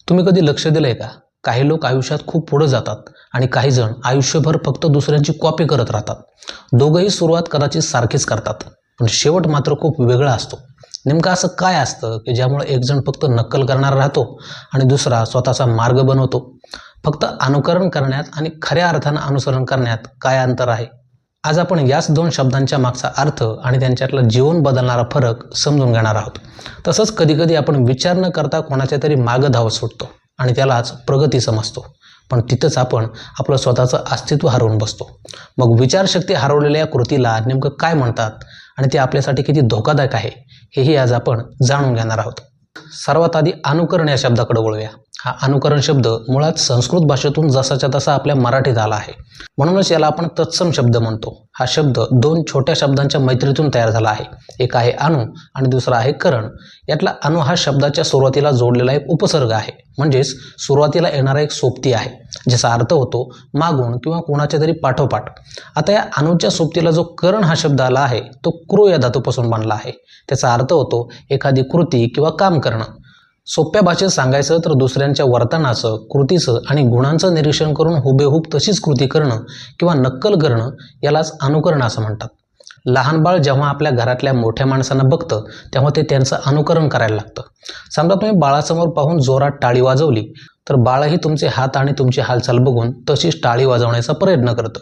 तुम्ही कधी लक्ष दिलंय का? काही लोक आयुष्यात खूप पुढे जातात आणि काही जण आयुष्यभर फक्त दुसऱ्यांची कॉपी करत राहतात. दोघंही सुरुवात कदाचित सारखीच करतात, पण शेवट मात्र खूप वेगळा असतो. नेमकं असं काय असतं की ज्यामुळे एक जण फक्त नक्कल करणार राहतो आणि दुसरा स्वतःचा मार्ग बनवतो? फक्त अनुकरण करण्यात आणि खऱ्या अर्थानं अनुसरण करण्यात काय अंतर आहे? आज आपण याच दोन शब्दांच्या मागचा अर्थ आणि त्यांच्यातला जीवन बदलणारा फरक समजून घेणार आहोत. तसंच कधीकधी आपण विचार न करता कोणाच्या तरी मागं धावत सुटतो आणि त्यालाच प्रगती समजतो, पण तिथंच आपण आपलं स्वतःचं अस्तित्व हरवून बसतो. मग विचारशक्ती हरवलेल्या कृतीला नेमकं काय म्हणतात आणि ते आपल्यासाठी किती धोकादायक आहे, हेही आज आपण जाणून घेणार आहोत. सर्वात आधी अनुकरण या शब्दाकडे वळूया. हा अनुकरण शब्द मुळात संस्कृत भाषेतून जसाच्या तसा आपल्या मराठीत आला आहे, म्हणूनच याला आपण तत्सम शब्द म्हणतो. हा शब्द दोन छोट्या शब्दांच्या मैत्रीतून तयार झाला आहे. एक आहे अनु आणि दुसरा आहे करण. यातला अनु हा शब्दाच्या सुरुवातीला जोडलेला एक उपसर्ग आहे, म्हणजेच सुरुवातीला येणारा एक सोबती आहे, ज्याचा अर्थ होतो मागून किंवा कोणाच्या तरी पाठोपाठ. आता या अनुच्या सोबतीला जो करण हा शब्द आला आहे तो क्रो या धातूपासून बनला आहे. त्याचा अर्थ होतो एखादी कृती किंवा काम करणं. सोप्या भाषेत सांगायचं तर दुसऱ्यांच्या वर्तनाचं, कृतीचं आणि गुणांचं निरीक्षण करून हुबेहूब तशीच कृती करणं किंवा नक्कल करणं यालाच अनुकरण असं म्हणतात. लहान बाळ जेव्हा आपल्या घरातल्या मोठ्या माणसांना बघतं तेव्हा ते त्यांचं अनुकरण करायला लागतं. समजा तुम्ही बाळासमोर पाहून जोरात टाळी वाजवली तर बाळही तुमचे हात आणि तुमची हालचाल बघून तशीच टाळी वाजवण्याचा प्रयत्न करतं.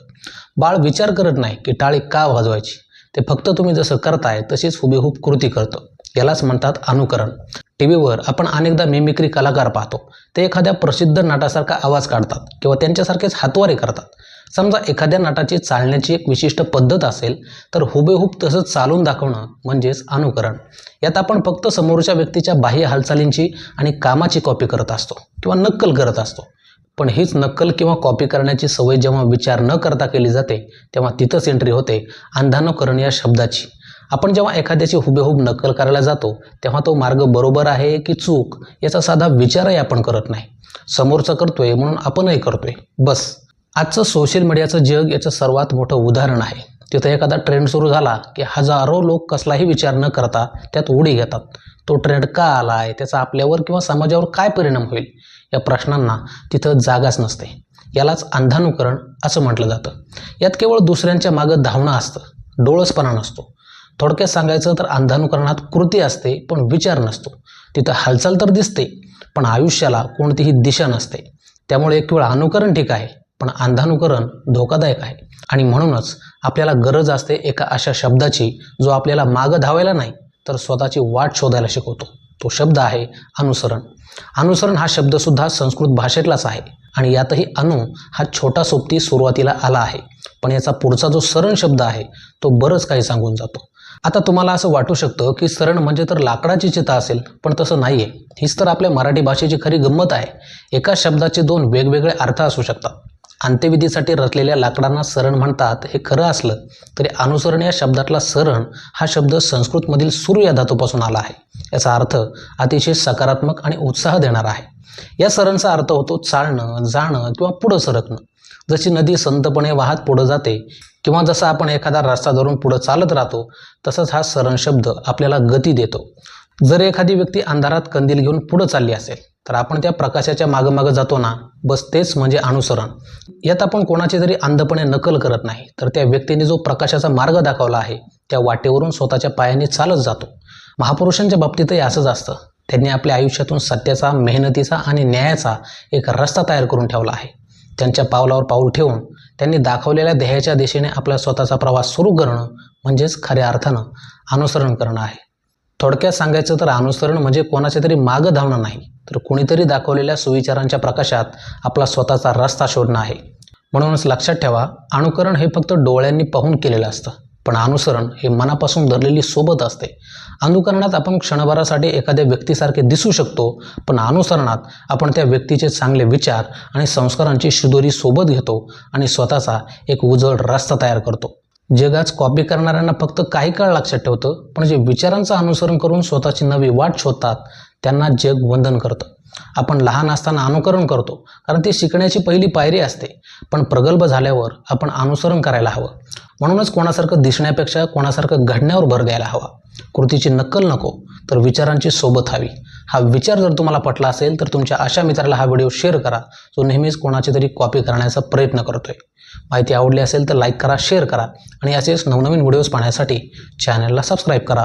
बाळ विचार करत नाही की टाळी का वाजवायची, ते फक्त तुम्ही जसं करताय तशीच हुबेहूब कृती करतं. यालाच म्हणतात अनुकरण. टीव्हीवर आपण अनेकदा मिमिक्री कलाकार पाहतो. ते एखाद्या प्रसिद्ध नटासारखा आवाज काढतात किंवा त्यांच्यासारखेच हातवारे करतात. समजा एखाद्या नटाची चालण्याची एक विशिष्ट पद्धत असेल तर हुबेहूब तसंच चालून दाखवणं म्हणजेच अनुकरण. यात आपण फक्त समोरच्या व्यक्तीच्या बाह्य हालचालींची आणि कामाची कॉपी करत असतो किंवा नक्कल करत असतो. पण हीच नक्कल किंवा कॉपी करण्याची सवय जेव्हा विचार न करता केली जाते तेव्हा तिथंच एंट्री होते अंधानुकरण या शब्दाची. आपण जेव्हा एखाद्याची हुबेहूब नक्कल करायला जातो तेव्हा तो मार्ग बरोबर आहे की चूक याचा साधा विचारही आपण करत नाही. समोरचं करतोय म्हणून आपणही करतोय, बस. आजचं सोशल मीडियाचं जग याचं सर्वात मोठं उदाहरण आहे. तिथं एखादा ट्रेंड सुरू झाला की हजारो लोक कसलाही विचार न करता त्यात उडी घेतात. तो ट्रेंड का आला आहे, त्याचा आपल्यावर किंवा समाजावर काय परिणाम होईल या प्रश्नांना तिथं जागाच नसते. यालाच अंधानुकरण असं म्हटलं जातं. यात केवळ दुसऱ्यांच्या मागं धावणं असतं, डोळसपणा नसतो. थोडक्यात सांगायचं तर अंधानुकरणात कृती असते पण विचार नसतो. तिथं हालचाल तर दिसते पण आयुष्याला कोणतीही दिशा नसते. त्यामुळे एक वेळ अनुकरण ठीक आहे, पण अंधानुकरण धोकादायक आहे. आणि म्हणूनच आपल्याला गरज असते एका अशा शब्दाची जो आपल्याला मागं धावायला नाही तर स्वतःची वाट शोधायला शिकवतो. तो शब्द आहे अनुसरण. अनुसरण हा शब्दसुद्धा संस्कृत भाषेतलाच आहे आणि यातही अनु हा छोटा सोबती सुरुवातीला आला आहे, पण याचा पुढचा जो सरण शब्द आहे तो बरंच काही सांगून जातो. आता तुम्हाला असं वाटू शकतं की सरण म्हणजे तर लाकडाची चिता असेल, पण तसं नाही आहे. हीच तर आपल्या मराठी भाषेची खरी गंमत आहे. एकाच शब्दाचे दोन वेगवेगळे अर्थ असू शकतात. अंत्यविधीसाठी रचलेल्या लाकडांना सरण म्हणतात हे खरं असलं तरी अनुसरण या शब्दातला सरण हा शब्द संस्कृतमधील सुरू या धातूपासून आला आहे. याचा अर्थ अतिशय सकारात्मक आणि उत्साह देणारा आहे. या सरणचा अर्थ होतो चालणं, जाणं किंवा पुढं सरकणं. जशी नदी संतपणे वाहत पुढं जाते किंवा जसं आपण एखादा रस्ता धरून पुढं चालत राहतो तसंच हा सरण शब्द आपल्याला गती देतो. जर एखादी व्यक्ती अंधारात कंदील घेऊन पुढं चालली असेल तर आपण त्या प्रकाशाच्या मागं जातो ना, बस तेच म्हणजे अनुसरण. यात आपण कोणाची तरी अंधपणे नकल करत नाही तर त्या व्यक्तीने जो प्रकाशाचा मार्ग दाखवला आहे त्या वाटेवरून स्वतःच्या पायाने चालत जातो. महापुरुषांच्या बाबतीतही असंच असतं. त्यांनी आपल्या आयुष्यातून सत्याचा, मेहनतीचा आणि न्यायाचा एक रस्ता तयार करून ठेवला आहे. त्यांच्या पावलावर पाऊल ठेवून त्यांनी दाखवलेल्या ध्येयाच्या दिशेने आपला स्वतःचा प्रवास सुरू करणं म्हणजेच खऱ्या अर्थानं अनुसरण करणं आहे. थोडक्यात सांगायचं तर अनुसरण म्हणजे कोणाच्या तरी मागं धावणं नाही तर कोणीतरी दाखवलेल्या सुविचारांच्या प्रकाशात आपला स्वतःचा रस्ता शोधणं आहे. म्हणूनच लक्षात ठेवा, अनुकरण हे फक्त डोळ्यांनी पाहून केलेलं असतं, पण अनुसरण हे मनापासून धरलेली सोबत असते. अनुकरणात आपण क्षणभरासाठी एखाद्या व्यक्तीसारखे दिसू शकतो, पण अनुसरणात आपण त्या व्यक्तीचे चांगले विचार आणि संस्कारांची शिदोरी सोबत घेतो आणि स्वतःचा एक उजळ रस्ता तयार करतो. जग आज कॉपी करणाऱ्यांना फक्त काही काळ लक्षात ठेवतं, पण जे विचारांचं अनुसरण करून स्वतःची नवी वाट शोधतात त्यांना जग वंदन करतं. आपण लहान असताना अनुकरण करतो कारण ती शिकण्याची पहिली पायरी असते, पण प्रगल्भ झाल्यावर आपण अनुसरण करायला हवं. म्हणूनच कोणासारखं दिसण्यापेक्षा कोणासारखं घडण्यावर भर द्यायला हवा. कृतीची नक्कल नको तर विचारांची सोबत हवी. हा विचार जर तुम्हाला पटला असेल तर तुमच्या अशा मित्राला हा व्हिडिओ शेअर करा जो नेहमीच कोणाची तरी कॉपी करण्याचा प्रयत्न करतोय. माहिती आवडली असेल तर लाईक करा, शेअर करा आणि असेच नवनवीन व्हिडिओज पाहण्यासाठी चॅनलला सबस्क्राईब करा.